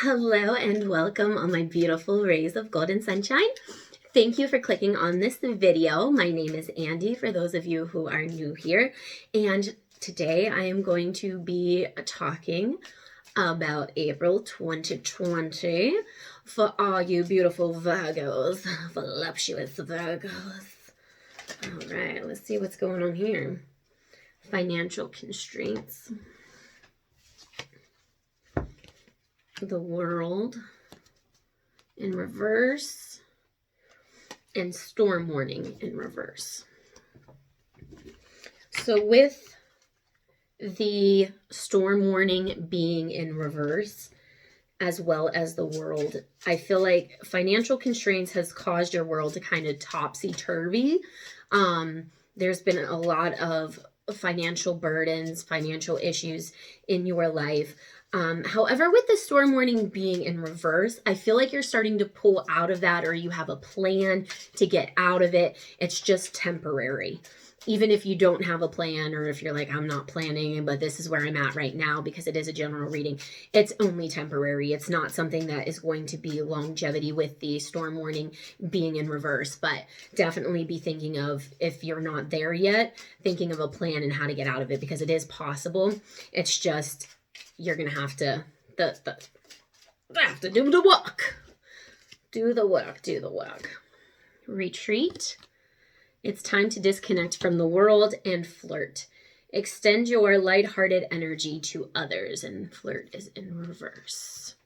Hello and welcome on my beautiful rays of golden sunshine. Thank you for clicking on this video. My name is Andy for those of you who are new here, and today I am going to be talking about April 2020 for all you beautiful Virgos, voluptuous Virgos. All right, let's see what's going on here. Financial constraints. The World in reverse, and storm warning in reverse. So with the storm warning being in reverse, as well as the World, I feel like financial constraints has caused your world to kind of topsy-turvy. There's been a lot of financial burdens, financial issues in your life. However, with the storm warning being in reverse, I feel like you're starting to pull out of that, or you have a plan to get out of it. It's just temporary. Even if you don't have a plan, or if you're like, I'm not planning, but this is where I'm at right now because it is a general reading, it's only temporary. It's not something that is going to be longevity with the storm warning being in reverse, but definitely be thinking of, if you're not there yet, thinking of a plan and how to get out of it, because it is possible. It's just, you're going to have to do the work. Do the work. Retreat. It's time to disconnect from the world and flirt. Extend your lighthearted energy to others, and flirt is in reverse.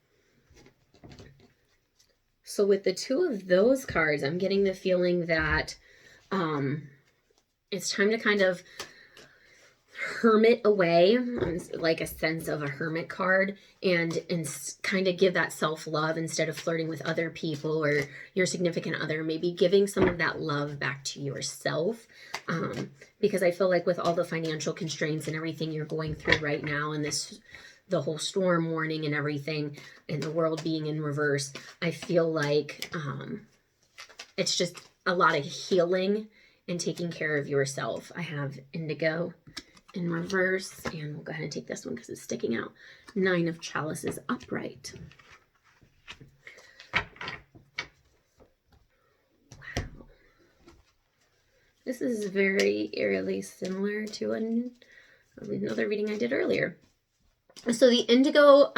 So with the two of those cards, I'm getting the feeling that it's time to kind of hermit away, like a sense of a hermit card, and kind of give that self-love instead of flirting with other people or your significant other. Maybe giving some of that love back to yourself, because I feel like with all the financial constraints and everything you're going through right now, and the whole storm warning and everything, and the world being in reverse, I feel like it's just a lot of healing and taking care of yourself. I have indigo in reverse, and we'll go ahead and take this one because it's sticking out. 9 of Chalices upright. Wow. This is very eerily similar to another reading I did earlier. So the indigo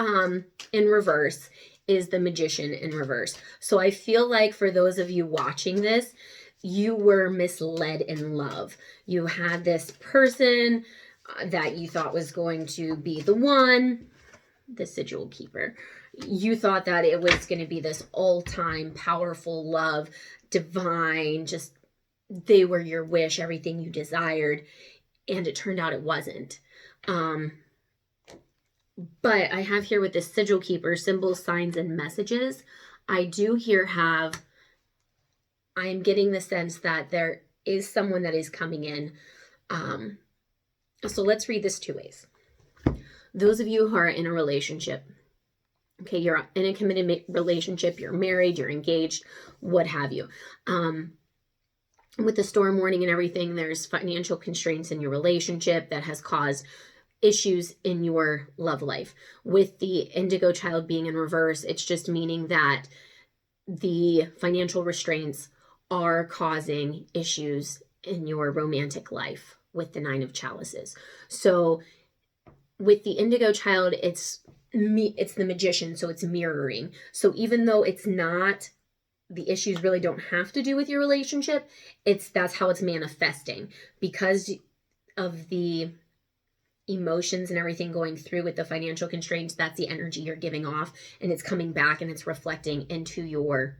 in reverse is the Magician in reverse. So I feel like for those of you watching this, you were misled in love. You had this person that you thought was going to be the one, the Sigil Keeper. You thought that it was going to be this all-time powerful love, divine, just they were your wish, everything you desired, and it turned out it wasn't. But I have here with this Sigil Keeper, symbols, signs, and messages, I do here have, I am getting the sense that there is someone that is coming in. So let's read this 2 ways. Those of you who are in a relationship, okay, you're in a committed relationship, you're married, you're engaged, what have you. With the storm warning and everything, there's financial constraints in your relationship that has caused issues in your love life. With the indigo child being in reverse, it's just meaning that the financial restraints are causing issues in your romantic life with the 9 of Chalices. So with the indigo child, it's the Magician, so it's mirroring. So even though it's not, the issues really don't have to do with your relationship, that's how it's manifesting because of the emotions and everything going through with the financial constraints. That's the energy you're giving off, and it's coming back and it's reflecting into your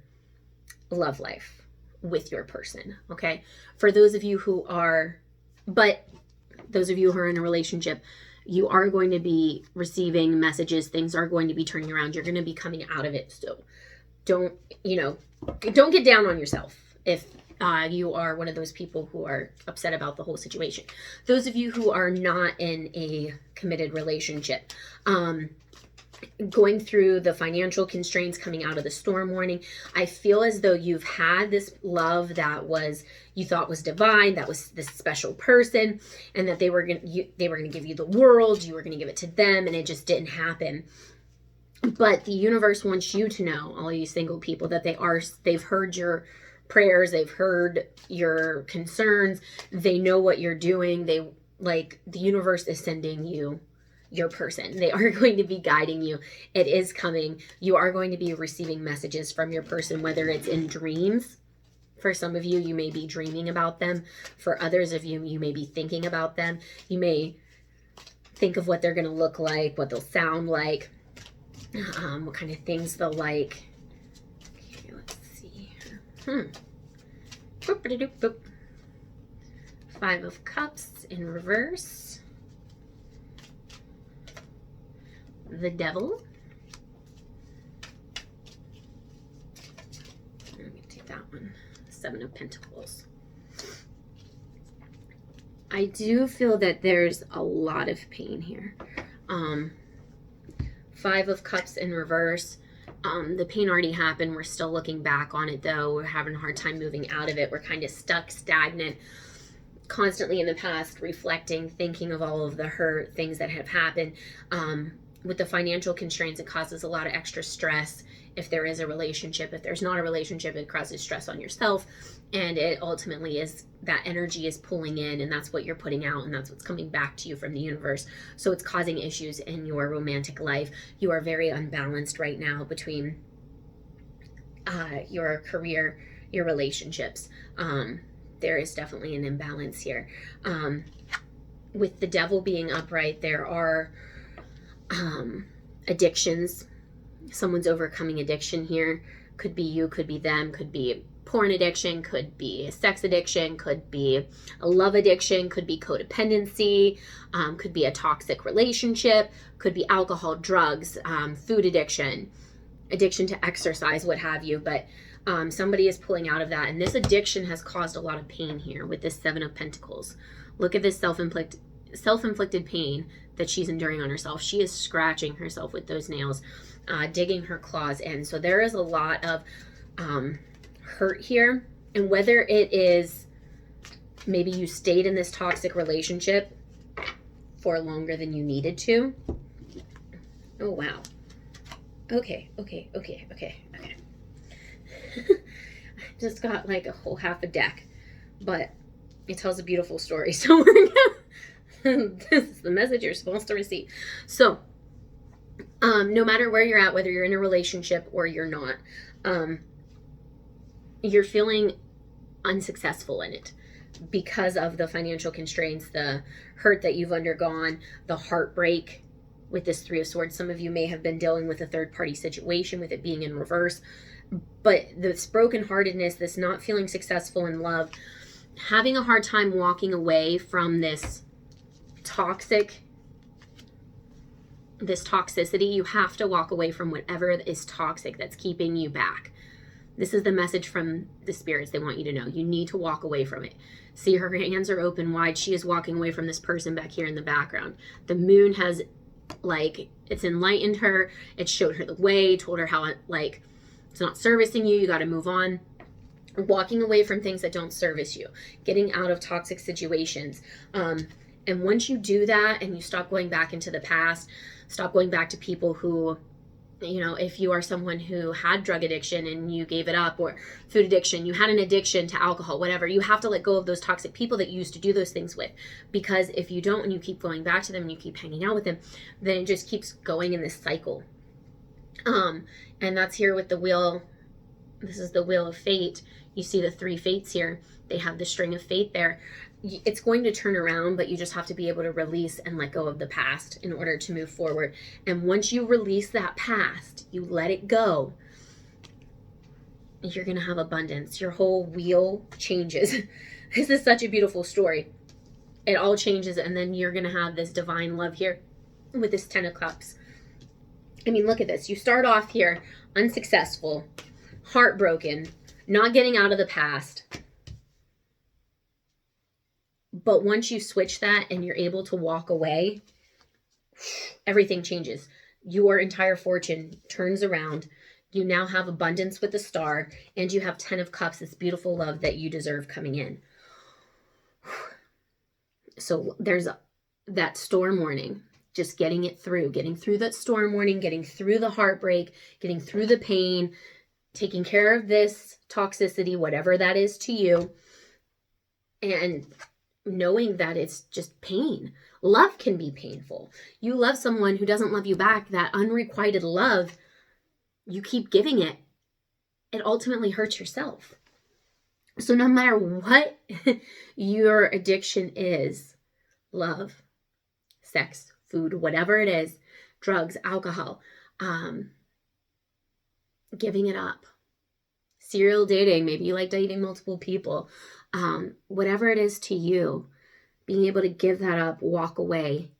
love life with your person. Okay, for those of you who are in a relationship, you are going to be receiving messages. Things are going to be turning around. You're going to be coming out of it. So don't get down on yourself if you are one of those people who are upset about the whole situation. Those of you who are not in a committed relationship, going through the financial constraints coming out of the storm warning, I feel as though you've had this love that you thought was divine, that was this special person, and that they were going to give you the world, you were going to give it to them, and it just didn't happen. But the universe wants you to know, all you single people, that they've heard your prayers, they've heard your concerns, they know what you're doing. The universe is sending you your person. They are going to be guiding you. It is coming. You are going to be receiving messages from your person, whether it's in dreams. For some of you, you may be dreaming about them. For others of you, you may be thinking about them. You may think of what they're going to look like, what they'll sound like, what kind of things they'll like. Okay, let's see here. Boop. 5 of Cups in reverse. The Devil. Let me take that one. 7 of Pentacles. I do feel that there's a lot of pain here. 5 of Cups in reverse. The pain already happened. We're still looking back on it, though. We're having a hard time moving out of it. We're kind of stuck, stagnant, constantly in the past, reflecting, thinking of all of the hurt, things that have happened. With the financial constraints, it causes a lot of extra stress if there is a relationship. If there's not a relationship, it causes stress on yourself. And it ultimately is that energy is pulling in, and that's what you're putting out, and that's what's coming back to you from the universe. So it's causing issues in your romantic life. You are very unbalanced right now between your career, your relationships. There is definitely an imbalance here. With the Devil being upright, there are addictions. Someone's overcoming addiction here. Could be you, could be them, could be porn addiction, could be sex addiction, could be a love addiction, could be codependency, could be a toxic relationship, could be alcohol, drugs, food addiction, addiction to exercise, what have you. But somebody is pulling out of that, and this addiction has caused a lot of pain here with this 7 of Pentacles. Look at this self-inflicted pain that she's enduring on herself. She is scratching herself with those nails, digging her claws in. So there is a lot of hurt here. And whether it is maybe you stayed in this toxic relationship for longer than you needed to. Oh, wow. Okay. Just got like a whole half a deck, but it tells a beautiful story. So we're this is the message you're supposed to receive. So no matter where you're at, whether you're in a relationship or you're not, you're feeling unsuccessful in it because of the financial constraints, the hurt that you've undergone, the heartbreak with this 3 of Swords. Some of you may have been dealing with a third-party situation with it being in reverse. But this brokenheartedness, this not feeling successful in love, having a hard time walking away from this toxicity, you have to walk away from whatever is toxic that's keeping you back. This is the message from the spirits. They want you to know. You need to walk away from it. See, her hands are open wide. She is walking away from this person back here in the background. The moon has, it's enlightened her. It showed her the way, told her how, it's not servicing you. You got to move on. Walking away from things that don't service you. Getting out of toxic situations. And once you do that and you stop going back into the past, stop going back to people who, if you are someone who had drug addiction and you gave it up, or food addiction, you had an addiction to alcohol, whatever, you have to let go of those toxic people that you used to do those things with. Because if you don't, and you keep going back to them and you keep hanging out with them, then it just keeps going in this cycle. And that's here with the wheel. This is the Wheel of Fate. You see the 3 fates here. They have the string of fate there. It's going to turn around, but you just have to be able to release and let go of the past in order to move forward. And once you release that past, you let it go, you're going to have abundance. Your whole wheel changes. This is such a beautiful story. It all changes, and then you're going to have this divine love here with this 10 of Cups. I mean, look at this. You start off here unsuccessful, heartbroken, not getting out of the past. But once you switch that and you're able to walk away, everything changes. Your entire fortune turns around. You now have abundance with the Star, and you have 10 of Cups, this beautiful love that you deserve coming in. So there's that storm warning. just getting through that storm warning, getting through the heartbreak, getting through the pain, taking care of this toxicity, whatever that is to you, and knowing that it's just pain. Love can be painful. You love someone who doesn't love you back, that unrequited love, you keep giving it. It ultimately hurts yourself. So no matter what your addiction is, love, sex, food, whatever it is, drugs, alcohol, giving it up, serial dating, maybe you like dating multiple people, whatever it is to you, being able to give that up, walk away,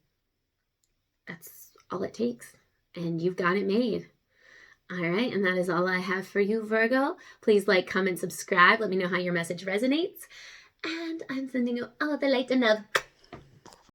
that's all it takes. And you've got it made. All right, and that is all I have for you, Virgo. Please like, comment, subscribe. Let me know how your message resonates. And I'm sending you all the light and love.